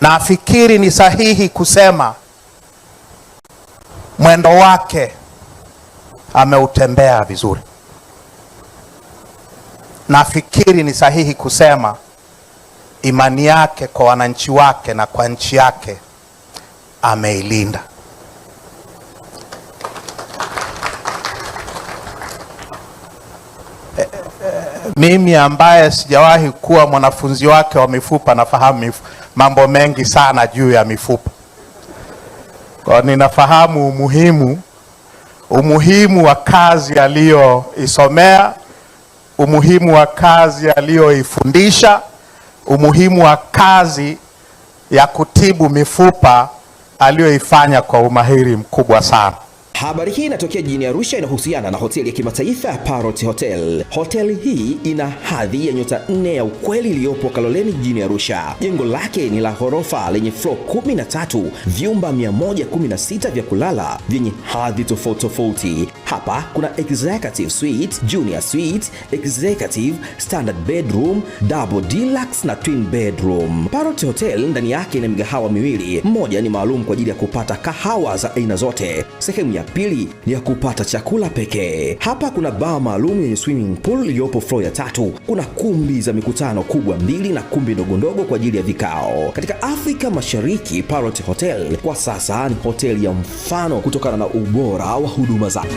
Nafikiri ni sahihi kusema mwendo wake ameutembea vizuri. Nafikiri ni sahihi kusema imani yake kwa wananchi wake na kwa nchi yake ameilinda. Mimi ambaye sijawahi kuwa mwanafunzi wake wa mifupa nafahamu mambo mengi sana juu ya mifupa. Kwa ninafahamu umuhimu wa kazi aliyoisomea, umuhimu wa kazi aliyoifundisha, umuhimu wa kazi ya kutibu mifupa aliyoifanya kwa umahiri mkubwa sana. Habari hii inatokea jijini Arusha, inahusiana na hoteli ya kimataifa ya Parrot Hotel. Hoteli hii ina hadhi ya nyota 4 ya ukweli iliyopo Kaloleni jijini Arusha. Jengo lake ni la ghorofa lenye floor 13, vyumba 116 vya kulala vyenye hadhi tofauti. Hapa kuna executive suite, junior suite, executive, standard bedroom, double deluxe na twin bedroom. Parrot Hotel ndani yake ina migahawa miwili. Mmoja ni maalum kwa ajili ya kupata kahawa za aina zote. Sehemu ya pili ni ya kupata chakula pekee. Hapa kuna bar maalum yenye swimming pool iliyopo floor ya 3. Kuna kumbi za mikutano kubwa 2 na kumbi ndogo kwa ajili ya vikao. Katika Afrika Mashariki, Parrot Hotel kwa sasa ni hoteli ya mfano kutokana na ubora wa huduma zake.